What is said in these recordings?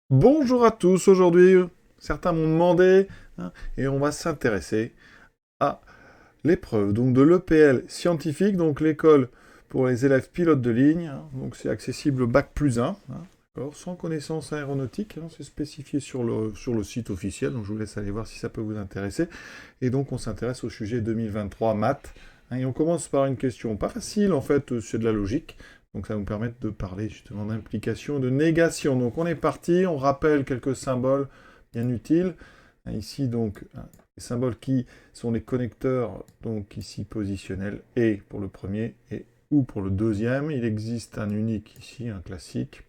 Bonjour à tous, aujourd'hui, certains m'ont demandé, et on va s'intéresser à l'épreuve donc de l'EPL scientifique, donc l'école pour les élèves pilotes de ligne, donc c'est accessible au bac+1, d'accord, sans connaissance aéronautique, c'est spécifié sur le site officiel, donc je vous laisse aller voir si ça peut vous intéresser. Et donc on s'intéresse au sujet 2023 maths, et on commence par une question pas facile, en fait, c'est de la logique. Donc ça va nous permettre de parler justement d'implication, de négation. Donc on est parti, on rappelle quelques symboles bien utiles. Ici donc les symboles qui sont les connecteurs, donc ici positionnels, et pour le premier, et ou pour le deuxième. Il existe un unique ici, un classique.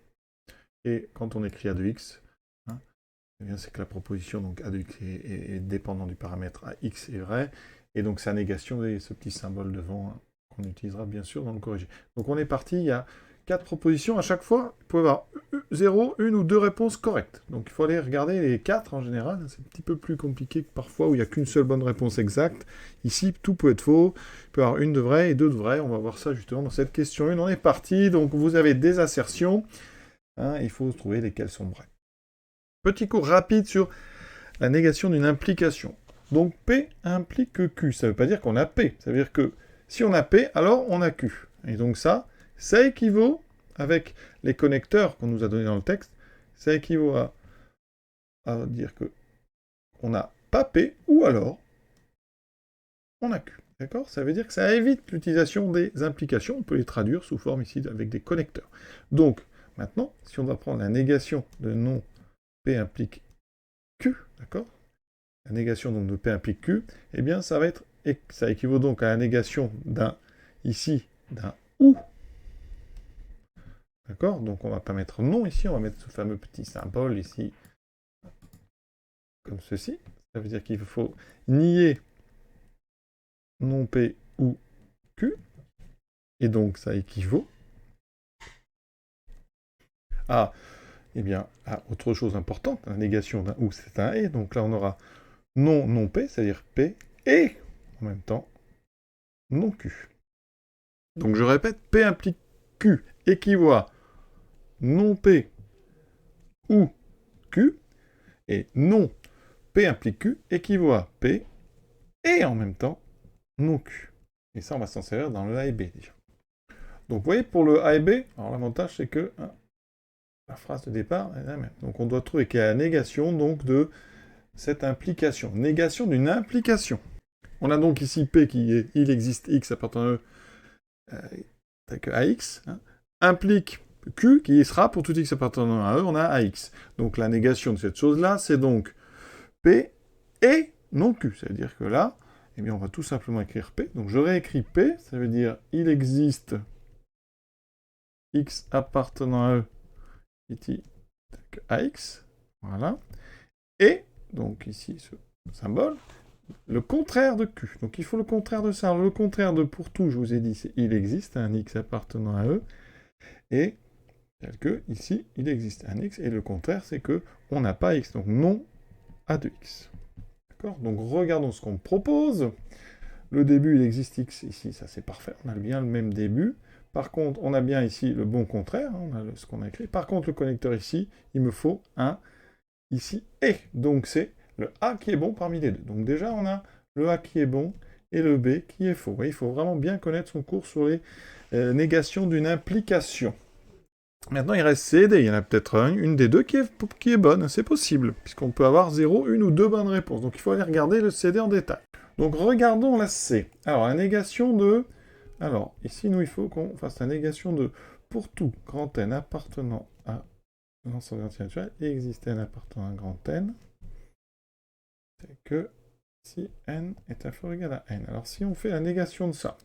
Et quand on écrit A de x, eh bien c'est que la proposition donc A de x est dépendante du paramètre AX est vrai. Et donc sa négation est ce petit symbole devant, qu'on utilisera bien sûr dans le corrigé. Donc on est parti, il y a 4 propositions. À chaque fois, il peut y avoir 0, 1 ou 2 réponses correctes. Donc il faut aller regarder les 4 en général. C'est un petit peu plus compliqué que parfois où il n'y a qu'une seule bonne réponse exacte. Ici, tout peut être faux. Il peut y avoir une de vraie et deux de vraies. On va voir ça justement dans cette question 1. On est parti. Donc vous avez des assertions. Il faut trouver lesquelles sont vraies. Petit cours rapide sur la négation d'une implication. Donc P implique Q. Ça ne veut pas dire qu'on a P. Ça veut dire que si on a P, alors on a Q. Et donc ça équivaut, avec les connecteurs qu'on nous a donnés dans le texte, ça équivaut à dire que on n'a pas P, ou alors on a Q. D'accord? Ça veut dire que ça évite l'utilisation des implications. On peut les traduire sous forme ici avec des connecteurs. Donc, maintenant, si on va prendre la négation de non P implique Q, d'accord? La négation donc de P implique Q, eh bien ça équivaut donc à la négation d'un ou. D'accord? Donc on va pas mettre non ici, on va mettre ce fameux petit symbole ici, comme ceci. Ça veut dire qu'il faut nier non P ou Q, et donc ça équivaut à, eh bien, à autre chose importante, la négation d'un ou c'est un et, donc là on aura non P, c'est-à-dire P, et en même temps non Q. Donc je répète, P implique Q équivaut à non P ou Q, et non P implique Q équivaut à P, et en même temps non Q. Et ça, on va s'en servir dans le A et B déjà. Donc vous voyez, pour le A et B, alors l'avantage c'est que la phrase de départ est la même. Donc on doit trouver quelle est la négation donc, de cette implication. Négation d'une implication. On a donc ici P qui est il existe X appartenant à E, tel que AX, implique Q qui sera pour tout X appartenant à E, on a AX. Donc la négation de cette chose-là, c'est donc P et non Q. Ça veut dire que là, eh bien, on va tout simplement écrire P. Donc je réécris P, ça veut dire il existe X appartenant à E ici AX. Voilà. Et, donc ici, ce symbole, le contraire de Q. Donc il faut le contraire de ça. Le contraire de pour tout, je vous ai dit, c'est il existe un X appartenant à E. Et tel que, ici, il existe un X. Et le contraire, c'est que on n'a pas X. Donc non à 2X. D'accord? Donc regardons ce qu'on me propose. Le début, il existe X ici, ça c'est parfait. On a bien le même début. Par contre, on a bien ici le bon contraire, on a ce qu'on a écrit. Par contre, le connecteur ici, il me faut un ici et. Donc c'est le A qui est bon parmi les deux. Donc déjà, on a le A qui est bon et le B qui est faux. Il faut vraiment bien connaître son cours sur les négations d'une implication. Maintenant, il reste C et D. Il y en a peut-être une des deux qui est bonne. C'est possible, puisqu'on peut avoir 0, 1 ou 2 bonnes réponses. Donc il faut aller regarder le CD en détail. Donc regardons la C. Alors, la négation de... Alors, ici, nous, il faut qu'on fasse la négation de pour tout grand N appartenant à l'ensemble entier naturel, il existe N appartenant à grand N, c'est que si N est inférieur ou égal à N. Alors, si on fait la négation de ça,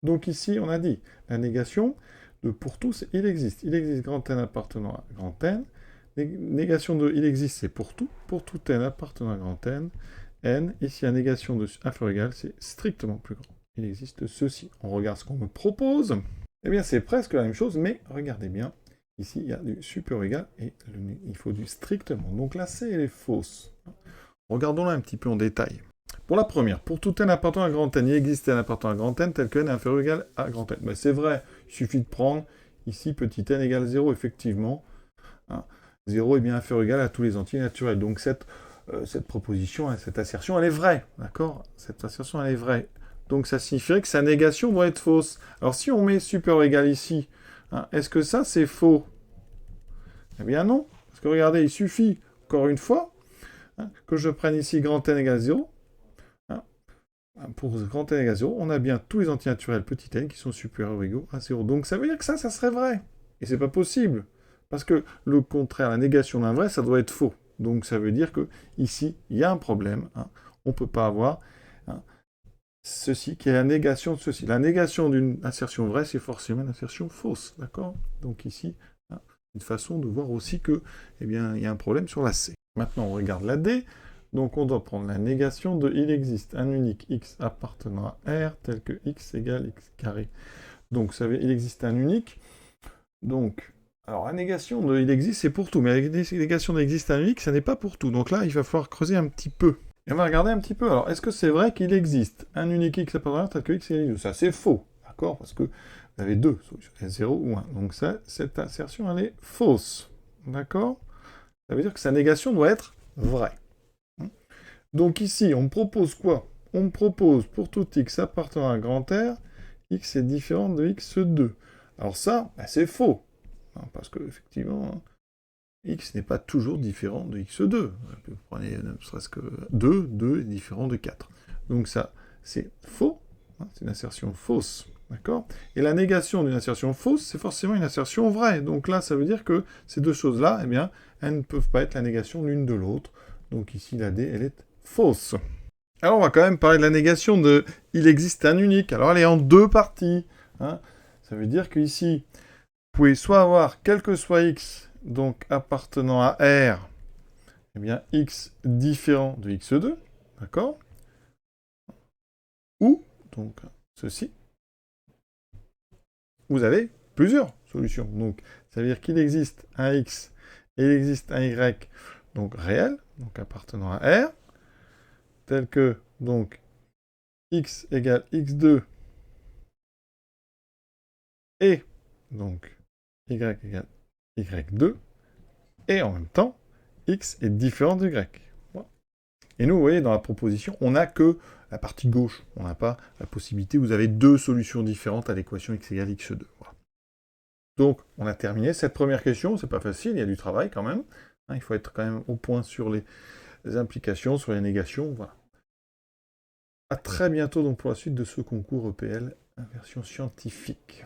donc ici, on a dit, la négation de pour tout, c'est il existe. Il existe grand N appartenant à grand N. Négation de il existe, c'est pour tout N appartenant à grand N. N, ici, la négation de inférieur ou égal, c'est strictement plus grand. Il existe ceci. On regarde ce qu'on me propose. Eh bien, c'est presque la même chose, mais regardez bien. Ici, il y a du supérieur ou égal, et il faut du strictement. Donc la C, elle est fausse. Regardons-la un petit peu en détail. Pour la première, pour tout n appartenant à grand N, il existe n appartenant à grand N tel que n est inférieur ou égal à grand N. Mais c'est vrai, il suffit de prendre ici petit n égale 0, effectivement. 0 est bien inférieur ou égal à tous les entiers naturels. Donc cette proposition, hein, cette assertion, elle est vraie. D'accord? Cette assertion, elle est vraie. Donc ça signifierait que sa négation doit être fausse. Alors si on met supérieur ou égal ici, hein, est-ce que ça c'est faux? Eh bien non. Parce que regardez, il suffit, encore une fois, hein, que je prenne ici grand n égale 0. Hein, pour grand n égale 0, on a bien tous les entiers naturels petit n qui sont supérieurs ou égaux à 0. Donc ça veut dire que ça serait vrai. Et c'est pas possible. Parce que le contraire, la négation d'un vrai, ça doit être faux. Donc ça veut dire que ici, il y a un problème. Hein. On ne peut pas avoir hein, ceci qui est la négation de ceci. La négation d'une assertion vraie, c'est forcément une assertion fausse. D'accord? Donc ici, hein, une façon de voir aussi que, eh bien, il y a un problème sur la C. Maintenant, on regarde la D. Donc on doit prendre la négation de il existe un unique x appartenant à R tel que x égale x carré. Donc ça veut dire il existe un unique. Donc alors, la négation de il existe, c'est pour tout, mais la négation d'existe un unique, ça n'est pas pour tout. Donc là, il va falloir creuser un petit peu. Et on va regarder un petit peu. Alors, est-ce que c'est vrai qu'il existe un unique x appartenant tel que x égale 2? Ça, c'est faux, d'accord? Parce que vous avez deux solutions, 0 ou 1. Donc ça, cette assertion, elle est fausse, d'accord? Ça veut dire que sa négation doit être vraie. Donc ici, on me propose quoi? On me propose, pour tout x appartenant à grand R, x est différent de x2. Alors ça, bah, c'est faux. Parce que, effectivement, x n'est pas toujours différent de x2. Vous prenez ne serait-ce que 2, 2 est différent de 4. Donc ça, c'est faux. C'est une assertion fausse. D'accord? Et la négation d'une assertion fausse, c'est forcément une assertion vraie. Donc là, ça veut dire que ces deux choses-là, eh bien, elles ne peuvent pas être la négation l'une de l'autre. Donc ici, la D, elle est fausse. Alors, on va quand même parler de la négation de « il existe un unique ». Alors, elle est en deux parties. Hein. Ça veut dire qu'ici, vous pouvez soit avoir, quel que soit x, donc appartenant à R, eh bien x différent de x2, d'accord? Ou, donc, ceci, vous avez plusieurs solutions. Donc, ça veut dire qu'il existe un x et il existe un y, donc réel, donc appartenant à R, tel que, donc, x égale x2 et, donc, y égale y2, et en même temps, x est différent de y. Voilà. Et nous, vous voyez, dans la proposition, on n'a que la partie gauche. On n'a pas la possibilité, vous avez deux solutions différentes à l'équation x égale x2. Voilà. Donc, on a terminé cette première question. C'est pas facile, il y a du travail quand même. Hein, il faut être quand même au point sur les implications, sur les négations. Voilà. À très bientôt donc pour la suite de ce concours EPL, version scientifique.